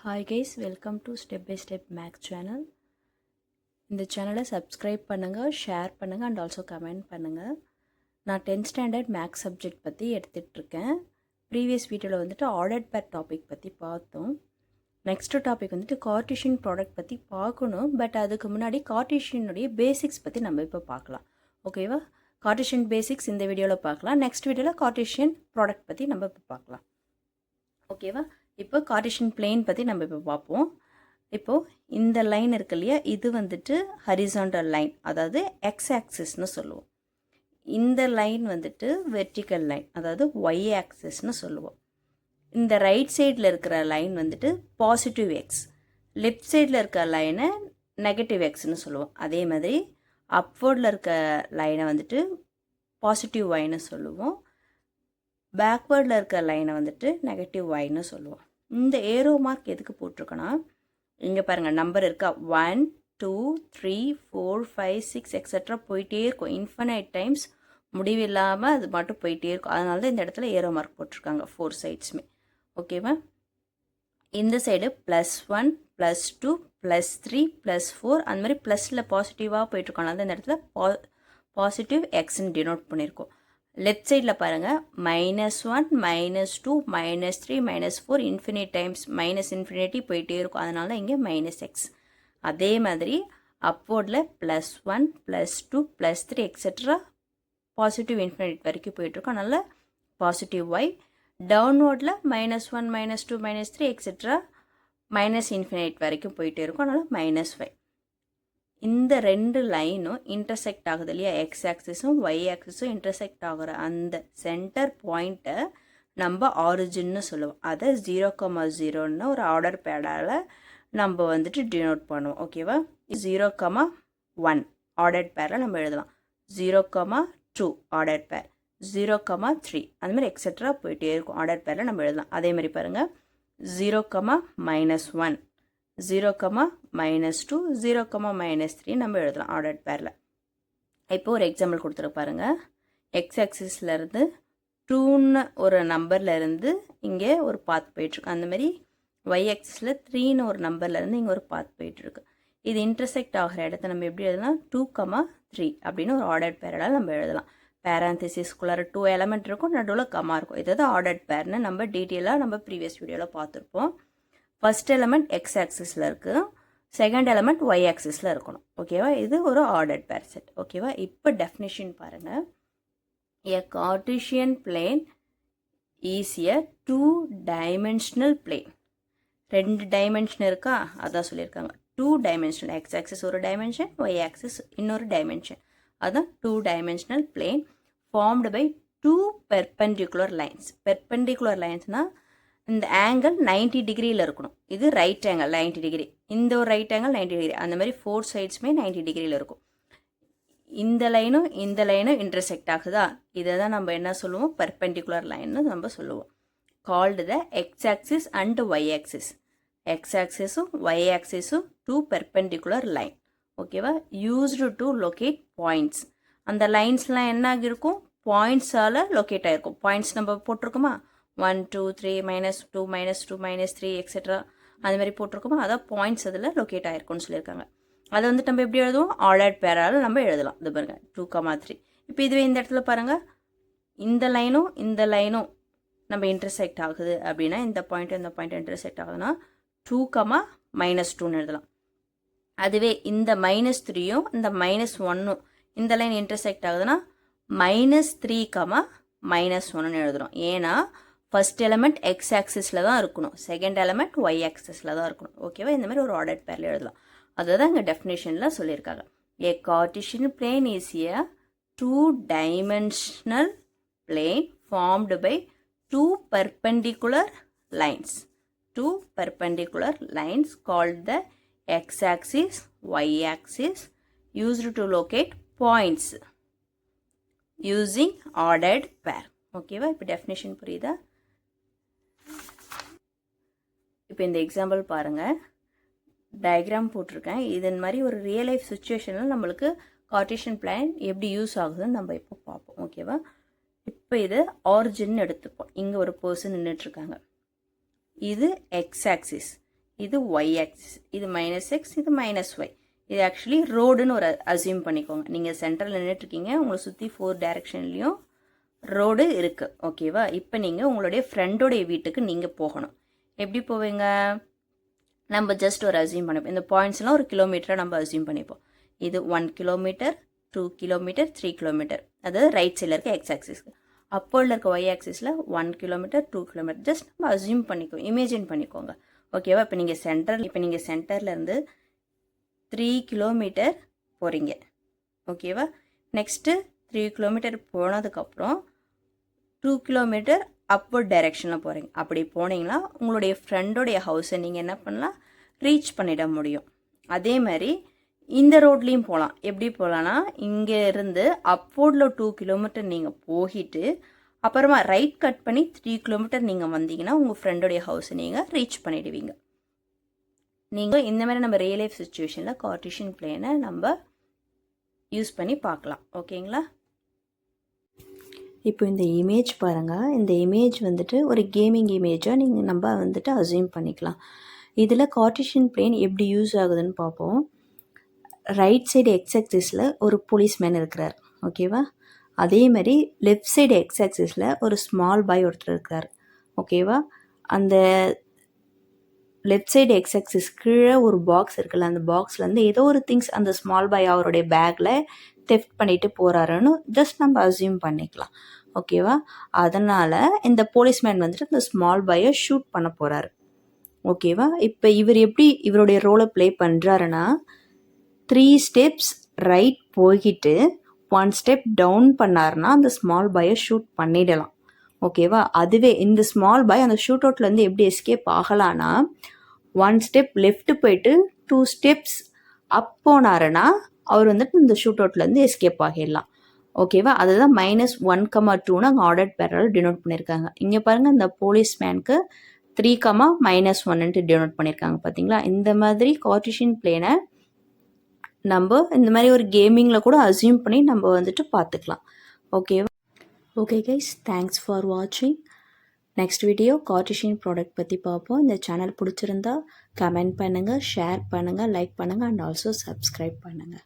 Hi guys, welcome to Step by Step Max channel. இந்த சேனலை subscribe பண்ணுங்கள், share பண்ணுங்கள் அண்ட் ஆல்சோ கமெண்ட் பண்ணுங்கள். நான் 10th ஸ்டாண்டர்ட் மேக்ஸ் சப்ஜெக்ட் பற்றி எடுத்துகிட்ருக்கேன். ப்ரீவியஸ் வீடியோவில் வந்துட்டு ஆர்டர்ட் பேர் டாபிக் பற்றி பார்த்தோம். நெக்ஸ்ட் டாபிக் வந்துட்டு கார்ட்டீசியன் ப்ராடக்ட் பற்றி பார்க்கணும். பட் அதுக்கு முன்னாடி கார்ட்டீசியனுடைய பேசிக்ஸ் பற்றி நம்ம இப்போ பார்க்கலாம். ஓகேவா? கார்ட்டீசியன் பேசிக்ஸ் இந்த வீடியோவில் பார்க்கலாம். நெக்ஸ்ட் வீடியோவில் கார்ட்டீசியன் ப்ராடக்ட் பற்றி நம்ம இப்போ பார்க்கலாம். ஓகேவா? இப்போ கார்ட்டீசியன் பிளேன் பற்றி நம்ம இப்போ பார்ப்போம். இப்போது இந்த லைன் இருக்கு இல்லையா, இது வந்துட்டு ஹரிசாண்டல் லைன், அதாவது எக்ஸ் ஆக்சிஸ்னு சொல்லுவோம். இந்த லைன் வந்துட்டு வெர்டிக்கல் லைன், அதாவது ஒய் ஆக்சிஸ்னு சொல்லுவோம். இந்த ரைட் சைடில் இருக்கிற லைன் வந்துட்டு பாசிட்டிவ் எக்ஸ், லெஃப்ட் சைடில் இருக்கிற லைனை நெகட்டிவ் எக்ஸ்னு சொல்லுவோம். அதே மாதிரி அப்வர்டில் இருக்க லைனை வந்துட்டு பாசிட்டிவ் ஒய்னு சொல்லுவோம். பேக்வேர்டில் இருக்கிற லைனை வந்துட்டு நெகட்டிவ் ஒய்னு சொல்லுவோம். இந்த ஏரோ மார்க் எதுக்கு போட்டிருக்கோன்னா, இங்கே பாருங்கள் நம்பர் இருக்கா, 1 2 3 4 5 6 எக்ஸட்ரா போயிட்டே இருக்கும். இன்ஃபனைட் டைம்ஸ் முடிவில்லாமல் அது மட்டும் போயிட்டே இருக்கும். அதனால தான் இந்த இடத்துல ஏரோ மார்க் போட்டிருக்காங்க 4 சைட்ஸுமே. ஓகேவா? இந்த சைடு +1 +2 +3 +4 அந்த மாதிரி ப்ளஸில் பாசிட்டிவாக போயிட்டுருக்கோம். அதனால இந்த இடத்துல பாசிட்டிவ் எக்ஸ்ன்னு டினோட் பண்ணியிருக்கோம். லெஃப்ட் சைடில் பாருங்கள், -1 -2 -3 -4 இன்ஃபினிட் டைம்ஸ் இன்ஃபினிட்டி போயிட்டே இருக்கும். அதனால தான் இங்கே -x. அதே மாதிரி அப்போர்டில் +1 +2 +3 எக்ஸட்ரா பாசிட்டிவ் இன்ஃபினிட் வரைக்கும் போயிட்டுருக்கோம். அதனால் பாசிட்டிவ் ஒய். டவுன்வோர்டில் -1 -2 -3 எக்ஸட்ரா இன்ஃபினிட் வரைக்கும் போயிட்டே இருக்கும். அதனால் -y. இந்த ரெண்டு லைனும் இன்டர்செக்ட் ஆகுது இல்லையா, எக்ஸ் ஆக்சிஸும் ஒய் ஆக்சிஸும் இன்டர்செக்ட் ஆகிற அந்த சென்டர் பாயிண்ட்டை நம்ம ஆரிஜின்னு சொல்லுவோம். அதை 0,0ன்னு ஒரு ஆர்டர் பேடால் நம்ம வந்துட்டு டினோட் பண்ணுவோம். ஓகேவா? 0,1 ஆர்டர் பேரில் நம்ம எழுதலாம். 0,2 ஆர்டர் பேர், 0,3 அந்த மாதிரி எக்ஸட்ரா போயிட்டே இருக்கும். ஆர்டர் பேரில் நம்ம எழுதலாம். அதே மாதிரி பாருங்கள், 0,-1 0,-2 0,-3 நம்ம எழுதலாம் ஆர்டர் பேரில். இப்போ ஒரு எக்ஸாம்பிள் கொடுத்துரு பாருங்கள். எக்ஸ் ஆக்சிஸ்லேருந்து 2ன்னு ஒரு நம்பர்லேருந்து இங்கே ஒரு பாத் போயிட்டுருக்கு. அந்த மாதிரி ஒய் ஆக்சிஸில் 3ன்னு ஒரு நம்பர்லேருந்து இங்கே ஒரு பாத் போயிட்டுருக்கு. இது இன்டர்செக்ட் ஆகிற இடத்த நம்ம எப்படி எழுதலாம், 2,3 அப்படின்னு ஒரு ஆர்டர் பேரால் நம்ம எழுதலாம். பேராந்திசிஸ்குள்ளார 2 எலமெண்ட் இருக்கும், நடுவில் கமா இருக்கும். இதாவது ஆர்டர் பேர்னு நம்ம டீட்டெயிலாக நம்ம ப்ரீவியஸ் வீடியோவில் பார்த்துருப்போம். ஃபர்ஸ்ட் எலமெண்ட் எக்ஸ் ஆக்சிஸில் இருக்குது, செகண்ட் எலமெண்ட் ஒய் ஆக்சிஸில் இருக்கணும். ஓகேவா? இது ஒரு ஆர்டர்ட் பேர் செட். ஓகேவா? இப்போ டெஃபினிஷன் பாருங்கள். A Cartesian plane is a two dimensional plane. 2 dimension இருக்கா, அதான் சொல்லியிருக்காங்க. 2-டைமென்ஷனல், எக்ஸ் ஆக்சிஸ் ஒரு டைமென்ஷன், ஒய் ஆக்சிஸ் இன்னொரு டைமென்ஷன். அதுதான் two dimensional plane formed by 2 perpendicular lines. Perpendicular லைன்ஸ்னால் இந்த ஆங்கிள் 90 டிகிரியில் இருக்கணும். இது ரைட் ஆங்கிள் 90 டிகிரி, இந்த ஒரு ரைட் ஆங்கிள் 90 டிகிரி, அந்த மாதிரி 4 சைட்ஸுமே 90 டிகிரியில் இருக்கும். இந்த லைனும் இந்த லைனும் இன்டர்செக்ட் ஆகுதா, இதை தான் நம்ம என்ன சொல்லுவோம், பெர்பெண்டிகுலர் லைன்னு நம்ம சொல்லுவோம். Called the X axis and Y axis. X ஆக்சிஸும் ஒய் ஆக்சிஸும் 2 பெர்பெண்டிகுலர் லைன். ஓகேவா? Used to locate points. அந்த லைன்ஸ்லாம் என்ன ஆகியிருக்கும், பாயிண்ட்ஸால் லொக்கேட் ஆகிருக்கும். பாயிண்ட்ஸ் நம்ம போட்டிருக்கோமா, 1 2 3 -2 -2 -3 எக்ஸெட்ரா அந்த மாதிரி போட்டிருக்கோமா, அதான் பாயிண்ட்ஸ் அதில் லொக்கேட் ஆகிருக்கும்னு சொல்லியிருக்காங்க. அதை வந்துட்டு நம்ம எப்படி எழுதுவோம், ஆர்டர்ட் பேரால் நம்ம எழுதலாம். இது பாருங்கள் 2,3. இப்போ இதுவே இந்த இடத்துல பாருங்கள், இந்த லைனும் நம்ம இன்டர்செக்ட் ஆகுது அப்படின்னா, இந்த பாயிண்ட் இன்டர்செக்ட் ஆகுதுன்னா 2,-2ன்னு எழுதலாம். அதுவே இந்த -3யும் இந்த -1ம் இந்த லைன் இன்டர்செக்ட் ஆகுதுன்னா -3,-1ன்னு எழுதுகிறோம். ஏன்னா ஃபர்ஸ்ட் எலமெண்ட் எக்ஸ் ஆக்சிஸில் தான் இருக்கணும், செகண்ட் எலமெண்ட் ஒய் ஆக்சிஸில் தான் இருக்கணும். ஓகேவா? இந்த மாதிரி ஒரு ஆர்டர் பேரில் எழுதலாம். அதுதான் இங்கே டெஃபினேஷனில் சொல்லியிருக்காங்க. A Cartesian plane is a two dimensional plane formed by 2 perpendicular lines. 2 perpendicular lines called the X axis Y axis used to locate points using ordered pair. ஓகேவா? இப்போ டெஃபினேஷன் புரியுதா? இப்போ இந்த எக்ஸாம்பிள் பாருங்கள், டயக்ராம் போட்டிருக்கேன். இதன் மாதிரி ஒரு ரியல் லைஃப் சுச்சுவேஷனில் நம்மளுக்கு கார்ட்டீசியன் பிளேன் எப்படி யூஸ் ஆகுதுன்னு நம்ம இப்போ பார்ப்போம். ஓகேவா? இப்போ இது ஆரிஜின் எடுத்துப்போம். இங்கே ஒரு பர்சன் நின்றுட்டுருக்காங்க. இது எக்ஸ் ஆக்சிஸ், இது y ஆக்சிஸ், இது -x, இது -y. இது ஆக்சுவலி ரோடுன்னு ஒரு அசியூம் பண்ணிக்கோங்க. நீங்கள் சென்டரில் நின்றுட்டுருக்கீங்க, உங்களை சுற்றி 4 டைரக்ஷன்லேயும் ரோடு இருக்குது. ஓகேவா? இப்போ நீங்கள் உங்களுடைய ஃப்ரெண்டோடைய வீட்டுக்கு நீங்கள் போகணும். எப்படி போவீங்க? நம்ம ஜஸ்ட் ஒரு அசியூம் பண்ணிப்போம். இந்த பாயிண்ட்ஸ்லாம் ஒரு கிலோமீட்டராக நம்ம அசியூம் பண்ணிப்போம். இது 1 கிலோமீட்டர், 2 கிலோமீட்டர், 3 கிலோமீட்டர். அதாவது ரைட் சைடில் இருக்க எக்ஸ் ஆக்சிஸ்க்கு, அப்போல இருக்க ஒய் ஆக்சிஸில் 1 கிலோமீட்டர், 2 கிலோமீட்டர். ஜஸ்ட் நம்ம அசியூம் பண்ணிக்கோங்க, இமேஜின் பண்ணிக்கோங்க. ஓகேவா? இப்போ நீங்கள் சென்டர்லேருந்து 3 கிலோமீட்டர் போகிறீங்க. ஓகேவா? நெக்ஸ்ட்டு 3 கிலோமீட்டர் போனதுக்கப்புறம் 2 கிலோமீட்டர் அப்வர்ட் டைரெக்ஷனில் போகிறீங்க. அப்படி போனீங்கன்னா உங்களுடைய ஃப்ரெண்டோடைய ஹவுஸை நீங்கள் என்ன பண்ணலாம்? ரீச் பண்ணிட முடியும். அதே மாதிரி இந்த ரோட்லேயும் போகலாம். எப்படி போகலான்னா, இங்கே இருந்து அப்வர்டில் 2 கிலோமீட்டர் நீங்கள் போகிட்டு அப்புறமா ரைட் கட் பண்ணி 3 கிலோமீட்டர் நீங்கள் வந்தீங்கன்னா உங்கள் ஃப்ரெண்டோடைய ஹவுஸை நீங்கள் ரீச் பண்ணிடுவீங்க. நீங்கள் இந்த மாதிரி நம்ம ரியல் லைஃப் சுச்சுவேஷனில் கார்ட்டீசியன் பிளேனை நம்ம யூஸ் பண்ணி பார்க்கலாம். ஓகேங்களா? இப்போ இந்த இமேஜ் பாருங்கள். இந்த இமேஜ் வந்துட்டு ஒரு கேமிங் இமேஜாக நம்ம வந்துட்டு அசியூம் பண்ணிக்கலாம். இதில் கார்ட்டீசியன் பிளேன் எப்படி யூஸ் ஆகுதுன்னு பார்ப்போம். ரைட் சைடு எக்ஸ் ஆக்சிஸில் ஒரு போலீஸ்மேன் இருக்கிறார். ஓகேவா? அதே மாதிரி லெஃப்ட் சைடு எக்ஸ் ஆக்சிஸில் ஒரு ஸ்மால் பாய் ஒருத்தர் இருக்கார். ஓகேவா? அந்த லெஃப்ட் சைடு எக்ஸ் ஆக்சிஸ் கீழே ஒரு பாக்ஸ் இருக்குல்ல, அந்த பாக்ஸ்லேருந்து ஏதோ ஒரு திங்ஸ் அந்த ஸ்மால் பாய் அவருடைய பேக்கில் தெஃப்ட் பண்ணிட்டு போகிறாருன்னு ஜஸ்ட் நம்ம அசியூம் பண்ணிக்கலாம். ஓகேவா? அதனால் இந்த போலீஸ்மேன் வந்துட்டு இந்த ஸ்மால் பாயை ஷூட் பண்ண போகிறாரு. ஓகேவா? இப்போ இவர் எப்படி இவருடைய ரோலை ப்ளே பண்ணுறாருன்னா, 3 ஸ்டெப்ஸ் ரைட் போய்கிட்டு 1 ஸ்டெப் டவுன் பண்ணாருன்னா அந்த ஸ்மால் பாயை ஷூட் பண்ணிடலாம். ஓகேவா? அதுவே இந்த ஸ்மால் பாய் அந்த ஷூட் அவுட்லேருந்து எப்படி எஸ்கேப் ஆகலான்னா, 1 ஸ்டெப் லெஃப்ட் போயிட்டு 2 ஸ்டெப்ஸ் அப் போனாருன்னா அவர் வந்துட்டு இந்த ஷூட் அவுட்லேருந்து எஸ்கேப் ஆகிடலாம். ஓகேவா? அதுதான் -1,2ன்னு அங்கே ஆர்டர் பேரால் டினோட் பண்ணியிருக்காங்க. இங்கே பாருங்கள், இந்த போலீஸ்மேனுக்கு 3,-1ன்ட்டு டினோட் பண்ணியிருக்காங்க. பார்த்தீங்களா? இந்த மாதிரி கார்ட்டீசியன் பிளேனை நம்ம இந்த மாதிரி ஒரு கேமிங்கில் கூட அசியூம் பண்ணி நம்ம வந்துட்டு பார்த்துக்கலாம். ஓகேவா? ஓகே கைஸ், தேங்க்ஸ் ஃபார் வாட்சிங். நெக்ஸ்ட் வீடியோ கார்ட்டீசியன் ப்ராடக்ட் பற்றி பார்ப்போம். இந்த சேனல் பிடிச்சிருந்தா கமெண்ட் பண்ணுங்கள், ஷேர் பண்ணுங்கள், லைக் பண்ணுங்கள் அண்ட் ஆல்சோ சப்ஸ்கிரைப் பண்ணுங்கள்.